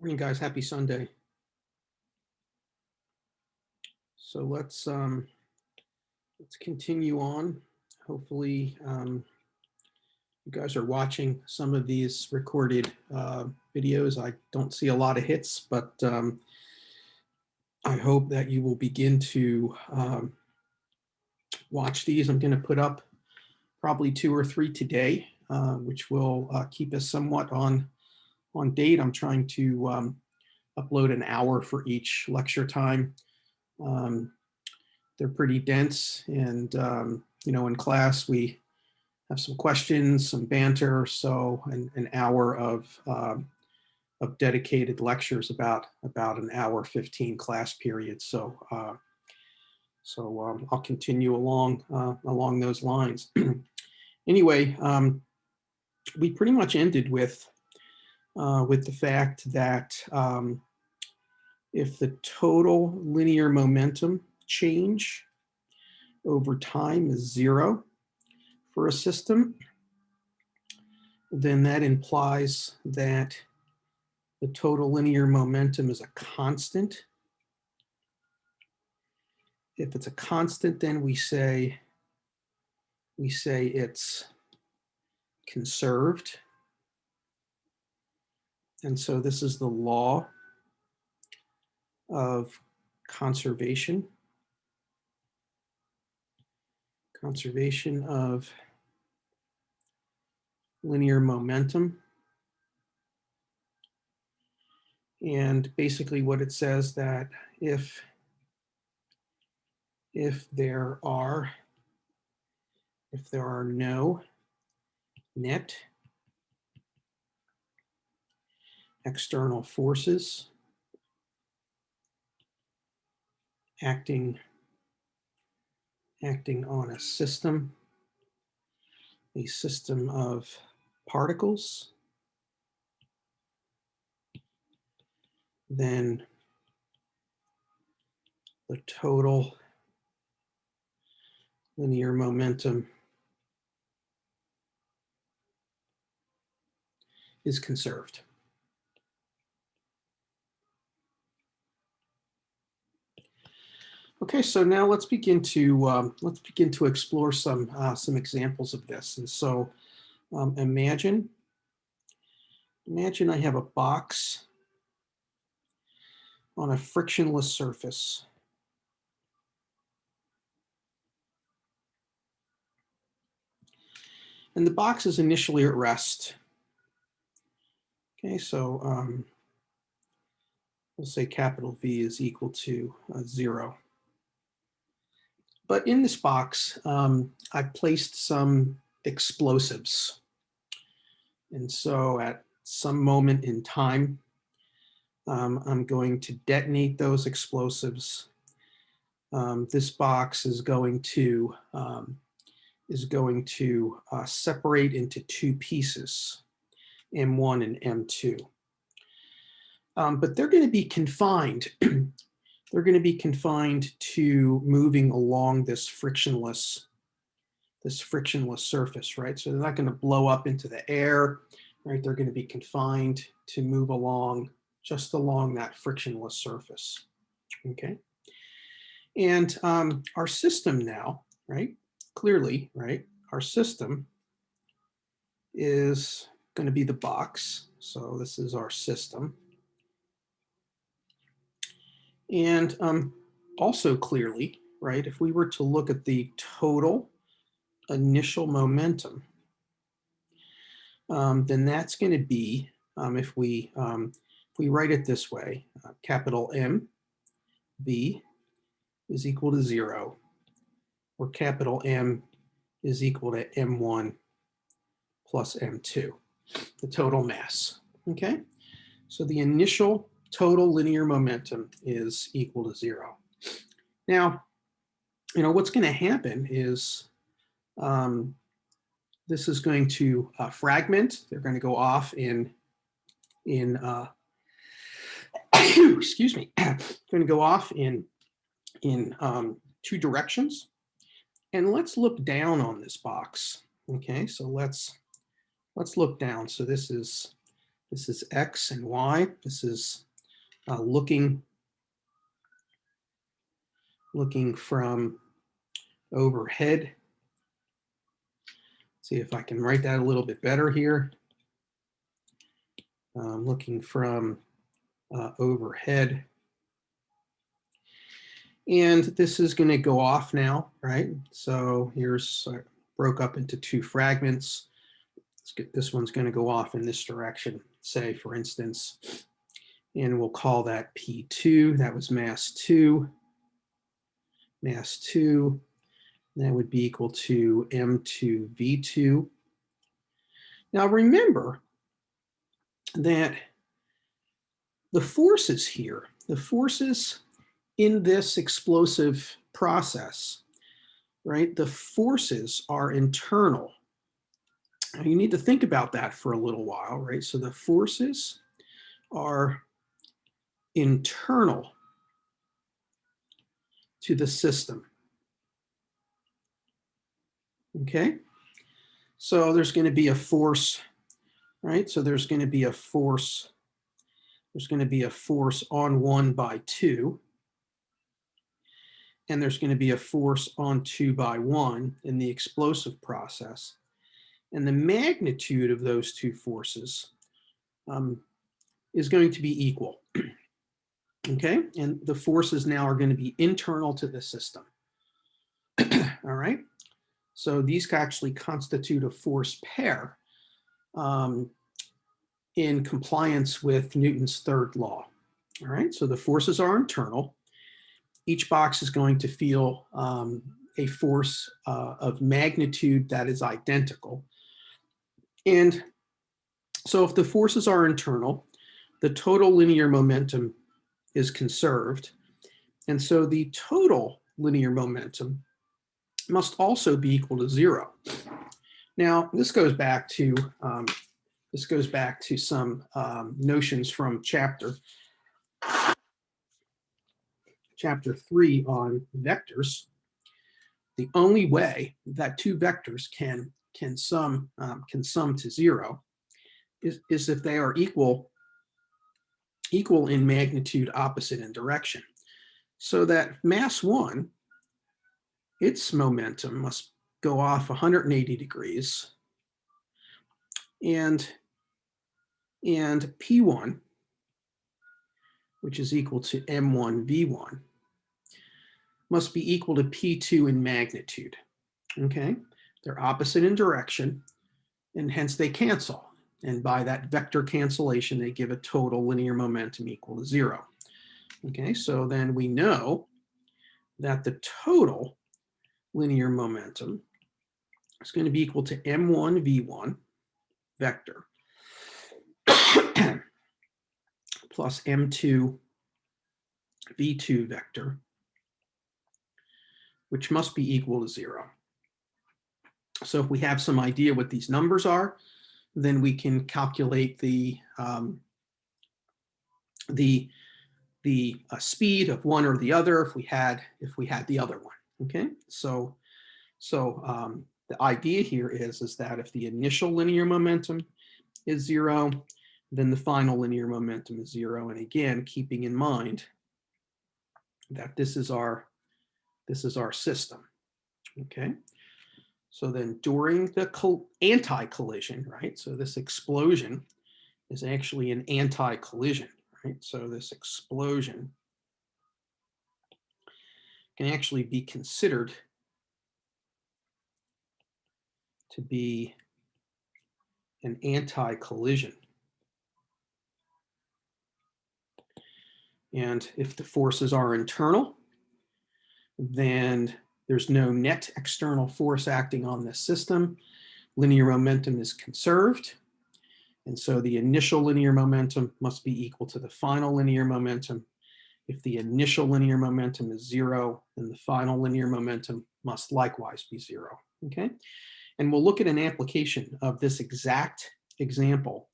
Morning, guys. Happy Sunday. So let's continue on. Hopefully, you guys are watching some of these recorded videos. I don't see a lot of hits, but I hope that you will begin to watch these. I'm going to put up probably 2 or 3 today, which will keep us somewhat on date. I'm trying to upload an hour for each lecture time. They're pretty dense, and in class we have some questions, some banter, so an hour of dedicated lectures, about an hour 15 class period. So I'll continue along those lines. Anyway, we pretty much ended with the fact that if the total linear momentum change over time is 0 for a system, then that implies that the total linear momentum is a constant. If it's a constant, then we say it's conserved. And so this is the law of conservation. Conservation of linear momentum. And basically what it says, that if there are no net external forces acting on a system of particles, then the total linear momentum is conserved. Okay, so now let's begin to explore some examples of this. And so imagine I have a box on a frictionless surface. And the box is initially at rest. Okay, so we'll say capital V is equal to 0. But in this box, I've placed some explosives. And so at some moment in time, I'm going to detonate those explosives. This box is going to separate into 2 pieces, M1 and M2. But they're going to be confined. They're going to be confined to moving along this frictionless surface, right? So they're not going to blow up into the air, right? They're going to be confined to move just along that frictionless surface, okay? And our system now, right? Clearly, right? Our system is going to be the box. So this is our system. And also clearly, right, if we were to look at the total initial momentum, then that's going to be, if we write it this way, capital M V is equal to 0, or capital M is equal to M1 plus M2, the total mass. Okay, so the initial total linear momentum is equal to 0. Now, what's going to happen is this is going to fragment. They're going to go off in excuse me, going to go off in 2 directions. And let's look down on this box. Okay, so let's look down. So this is This is X and Y. This is looking from overhead. See if I can write that a little bit better here. Looking from overhead. And this is going to go off now, right? So here's broke up into two fragments. Let's get, this one's going to go off in this direction, say, for instance, and we'll call that P2. That was mass 2. Mass 2. That would be equal to M2V2. Now remember that the forces here, the forces in this explosive process, right? The forces are internal. Now you need to think about that for a little while, right? So the forces are internal to the system. Okay? So there's going to be a force, right? So there's going to be a force. There's going to be a force on 1 by 2. And there's going to be a force on 2 by 1 in the explosive process. And the magnitude of those two forces is going to be equal. Okay, and the forces now are going to be internal to the system. All right, so these actually constitute a force pair in compliance with Newton's third law. All right, so the forces are internal. Each box is going to feel a force of magnitude that is identical. And so if the forces are internal, the total linear momentum is conserved. And so the total linear momentum must also be equal to 0. Now, this goes back to some notions from chapter 3 on vectors. The only way that two vectors can sum to 0 is if they are equal in magnitude, opposite in direction. So that mass 1, its momentum must go off 180 degrees, and P1, which is equal to M1V1, must be equal to P2 in magnitude. Okay, they're opposite in direction, and hence they cancel. And by that vector cancellation, they give a total linear momentum equal to 0. Okay, so then we know that the total linear momentum is going to be equal to M1V1 vector plus M2V2 vector, which must be equal to 0. So if we have some idea what these numbers are, then we can calculate the speed of one or the other if we had the other one. Okay, so the idea here is that if the initial linear momentum is 0, then the final linear momentum is 0. And again, keeping in mind that this is our system. Okay, so then during the anti-collision, right? So this explosion is actually an anti-collision, right? So this explosion can actually be considered to be an anti-collision. And if the forces are internal, then there's no net external force acting on this system. Linear momentum is conserved. And so the initial linear momentum must be equal to the final linear momentum. If the initial linear momentum is 0, then the final linear momentum must likewise be 0. Okay? And we'll look at an application of this exact example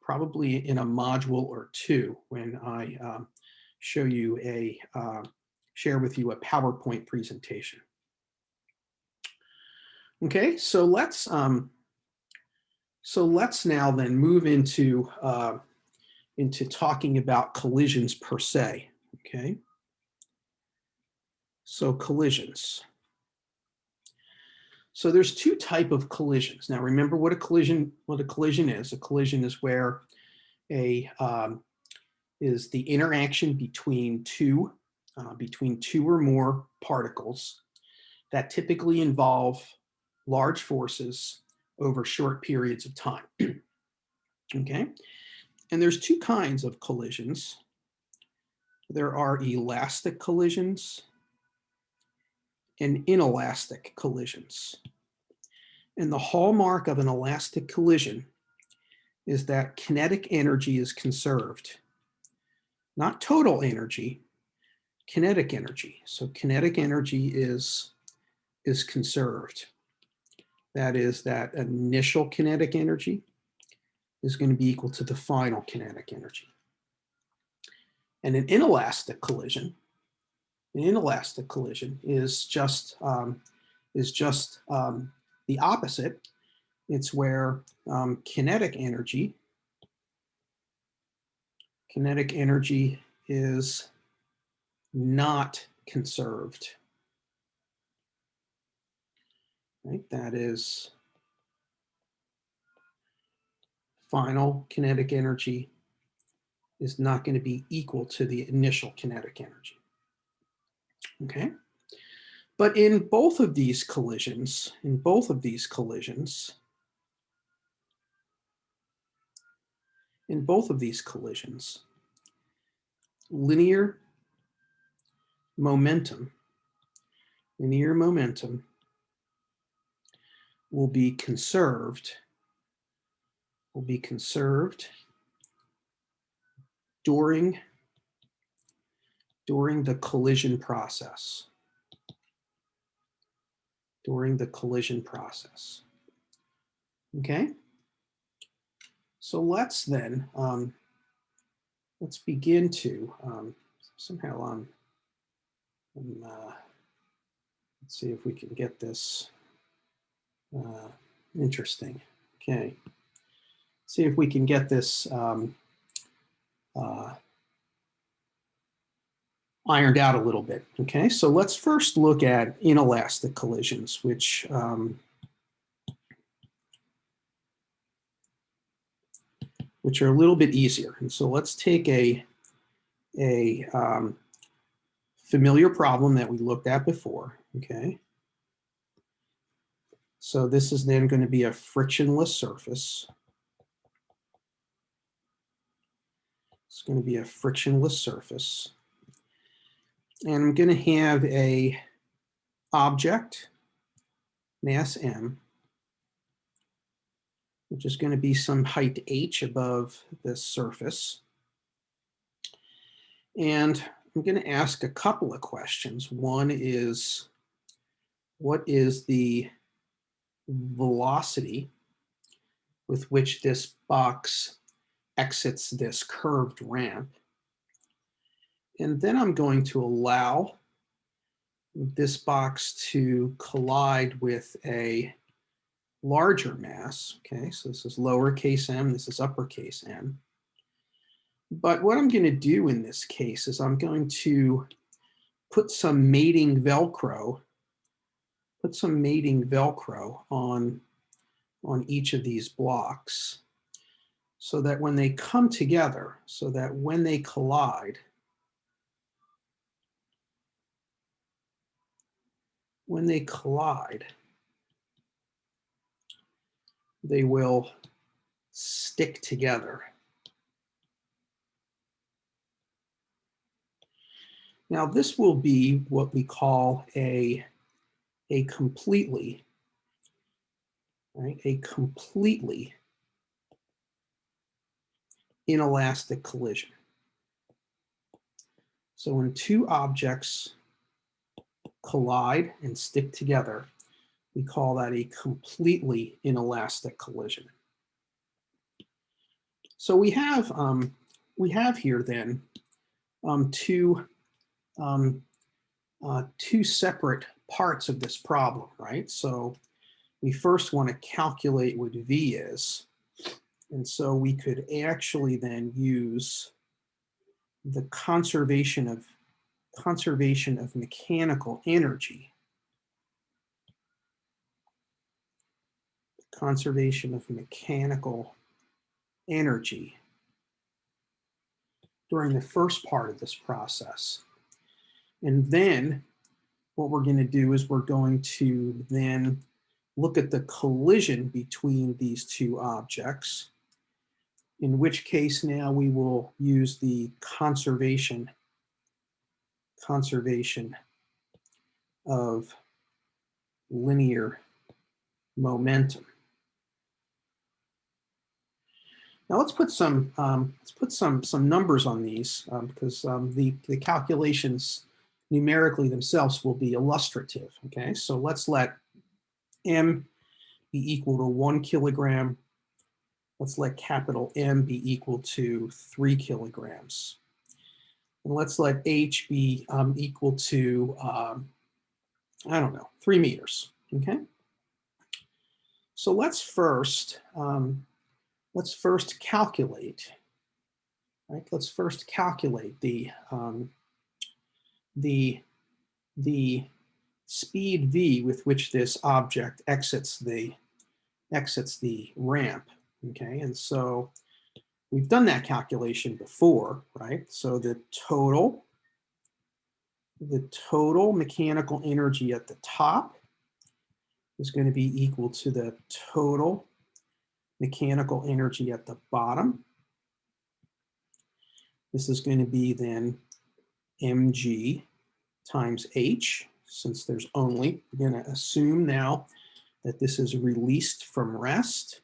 probably in a module or two when I show you share with you a PowerPoint presentation. Okay, so let's So let's now then move into talking about collisions per se, okay? So collisions. So there's two types of collisions. Now remember what a collision is. A collision is where is the interaction between two or more particles that typically involve large forces over short periods of time. Okay, and there's two kinds of collisions. There are elastic collisions and inelastic collisions. And the hallmark of an elastic collision is that kinetic energy is conserved. Not total energy, kinetic energy. So kinetic energy is conserved. That is, that initial kinetic energy is going to be equal to the final kinetic energy. And an inelastic collision is just the opposite. It's where kinetic energy is not conserved. Right? That is, final kinetic energy is not going to be equal to the initial kinetic energy. Okay? But in both of these collisions, linear momentum will be conserved during the collision process. Okay? So let's then, let's begin to, let's see if we can get this interesting. Okay. See if we can get this ironed out a little bit. Okay, so let's first look at inelastic collisions, which are a little bit easier. And so let's take a familiar problem that we looked at before. Okay, so this is then going to be a frictionless surface. It's going to be a frictionless surface. And I'm going to have a object, mass m, which is going to be some height h above this surface. And I'm going to ask a couple of questions. One is, what is the velocity with which this box exits this curved ramp? And then I'm going to allow this box to collide with a larger mass. Okay, so this is lowercase m, this is uppercase m. But what I'm going to do in this case is I'm going to put some mating Velcro on each of these blocks, so that when they come together, when they collide, they will stick together. Now this will be what we call a completely inelastic collision. So when two objects collide and stick together, we call that a completely inelastic collision. So we have here then two separate parts of this problem, right? So we first want to calculate what V is. And so we could actually then use the conservation of mechanical energy. Conservation of mechanical energy during the first part of this process. And then what we're going to do is we're going to then look at the collision between these two objects, in which case now we will use the conservation of linear momentum. Now let's put some numbers on these because the calculations numerically themselves will be illustrative. Okay, so let's let m be equal to 1 kilogram. Let's let capital M be equal to 3 kilograms. And let's let H be equal to, I don't know, 3 meters, okay? So let's first calculate, right? Let's first calculate the speed v with which this object exits the ramp, okay? And so we've done that calculation before, right? So the total mechanical energy at the top is going to be equal to the total mechanical energy at the bottom. This is going to be then mg times h, since there's only, we're going to assume now that this is released from rest.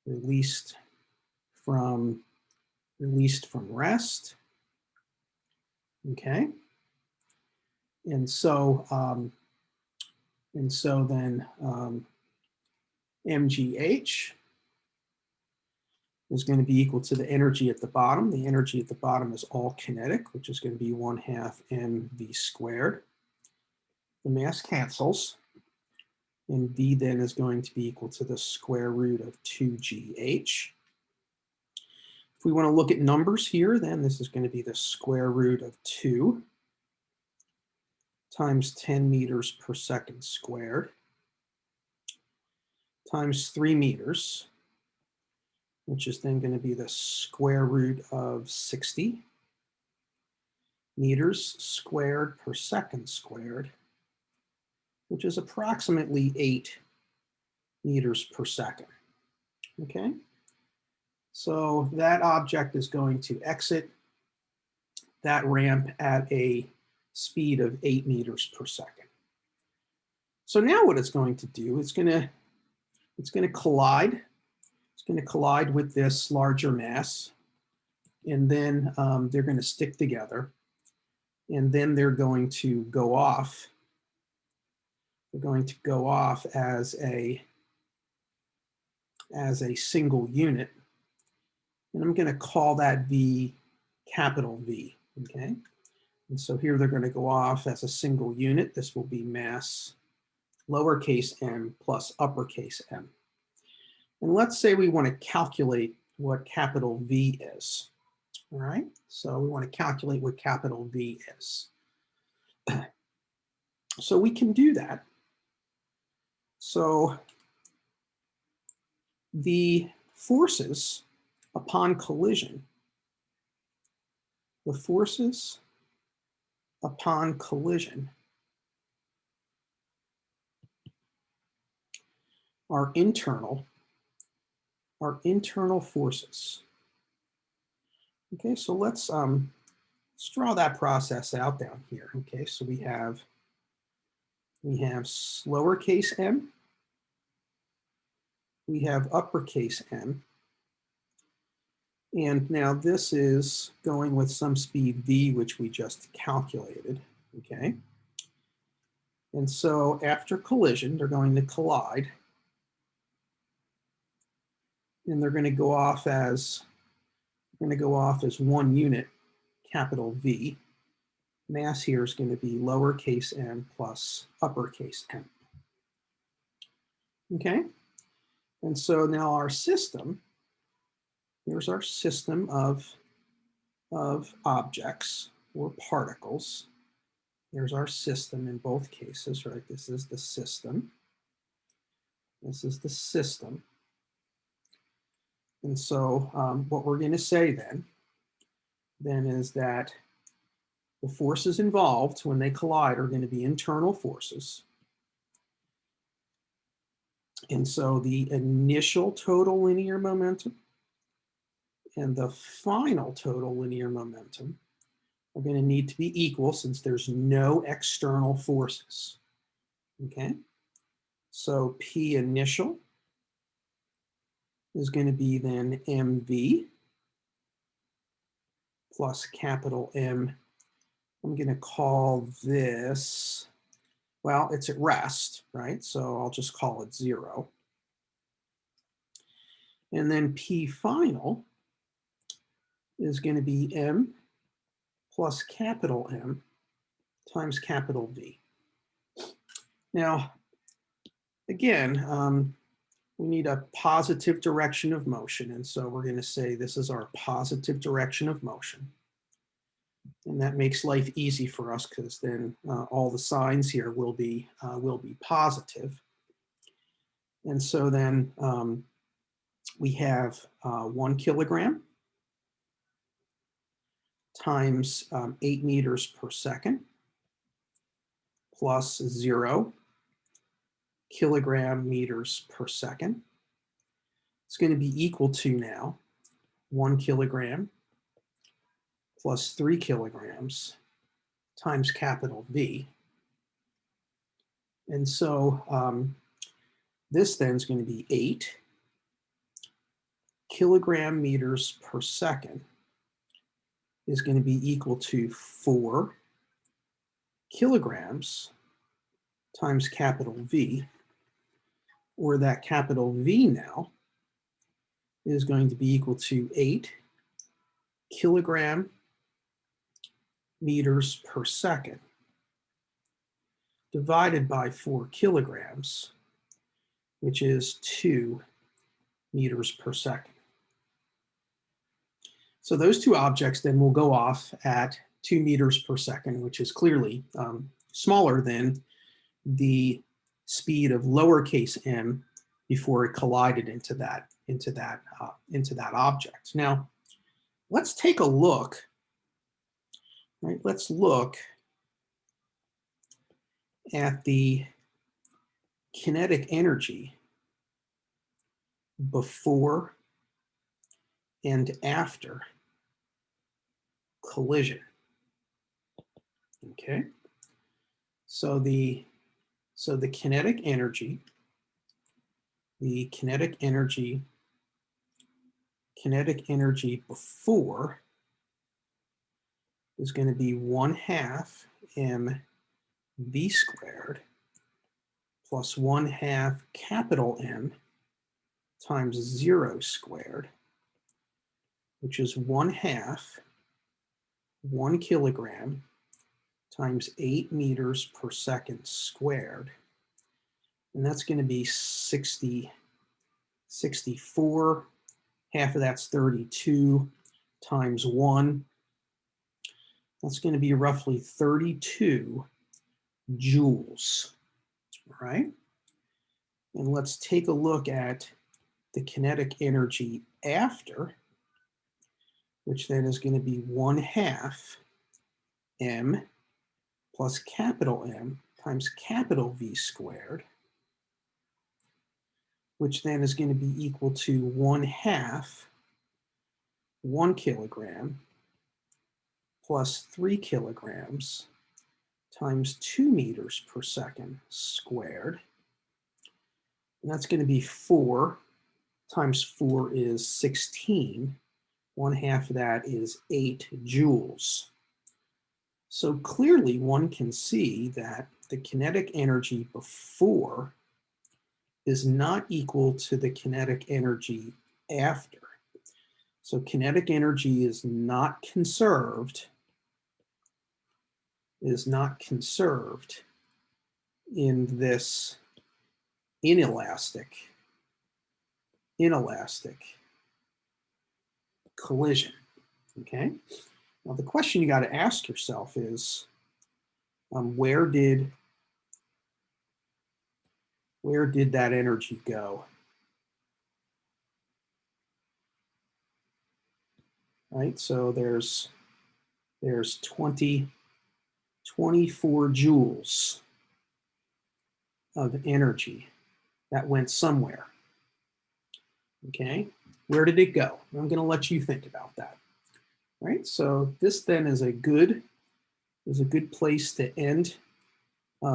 Released from rest. Okay. And so then mgh is going to be equal to the energy at the bottom. The energy at the bottom is all kinetic, which is going to be 1/2 mv squared. The mass cancels, and v then is going to be equal to the square root of 2gh. If we want to look at numbers here, then this is going to be the square root of 2 times 10 meters per second squared times 3 meters, which is then going to be the square root of 60 meters squared per second squared, which is approximately 8 meters per second. Okay, so that object is going to exit that ramp at a speed of 8 meters per second. So now what it's going to do, it's going to collide. It's going to collide with this larger mass, and then they're going to stick together, and then they're going to go off. They're going to go off as a single unit, and I'm going to call that V capital V. Okay, and so here they're going to go off as a single unit. This will be mass lowercase m plus uppercase m. And let's say we want to calculate what capital V is. All right, so we want to calculate what capital V is. So we can do that. So the forces upon collision, are internal forces. Okay, so let's draw that process out down here. Okay, so we have lowercase m, we have uppercase m, and now this is going with some speed v, which we just calculated. Okay, and so after collision, they're going to collide, and they're going to go off as one unit, capital V. Mass here is going to be lowercase m plus uppercase m. Okay, And so now our system, here's our system of objects or particles. There's our system in both cases, right? This is the system. This is the system. And so what we're going to say then is that the forces involved when they collide are going to be internal forces. And so the initial total linear momentum and the final total linear momentum are going to need to be equal since there's no external forces. Okay, so P initial is going to be then mv plus capital M. I'm going to call this, well, it's at rest, right? So I'll just call it 0. And then P final is going to be M plus capital M times capital V. Now, again, we need a positive direction of motion. And so we're going to say this is our positive direction of motion. And that makes life easy for us because then all the signs here will be positive. And so then we have 1 kilogram times 8 meters per second plus 0 kilogram meters per second. It's going to be equal to now 1 kilogram plus 3 kilograms times capital V. And so this then is going to be 8 kilogram meters per second is going to be equal to 4 kilograms times capital V, or that capital V now is going to be equal to 8 kilogram meters per second divided by 4 kilograms, which is 2 meters per second. So those two objects then will go off at 2 meters per second, which is clearly smaller than the speed of lowercase m before it collided into that object. Now, let's take a look. Right, let's look at the kinetic energy before and after collision. Okay, so the kinetic energy before is going to be 1/2 mv squared plus 1/2 capital M times 0 squared, which is 1/2 1 kilogram times 8 meters per second squared. And that's going to be 64. Half of that's 32 times 1. That's going to be roughly 32 joules, right? And let's take a look at the kinetic energy after, which then is going to be 1/2 m plus capital M times capital V squared, which then is going to be equal to 1/2 1 kilogram plus 3 kilograms times 2 meters per second squared. And that's going to be 4 times 4 is 16. 1/2 of that is 8 joules. So clearly one can see that the kinetic energy before is not equal to the kinetic energy after. So kinetic energy is not conserved in this inelastic inelastic collision, okay? Now the question you got to ask yourself is, where did that energy go? Right, so there's 24 joules of energy that went somewhere. Okay, where did it go? I'm going to let you think about that. Right, so this then is a good place to end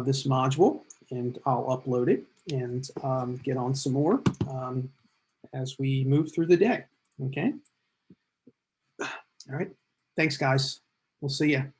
this module, and I'll upload it and get on some more as we move through the day. Okay. All right. Thanks, guys. We'll see you.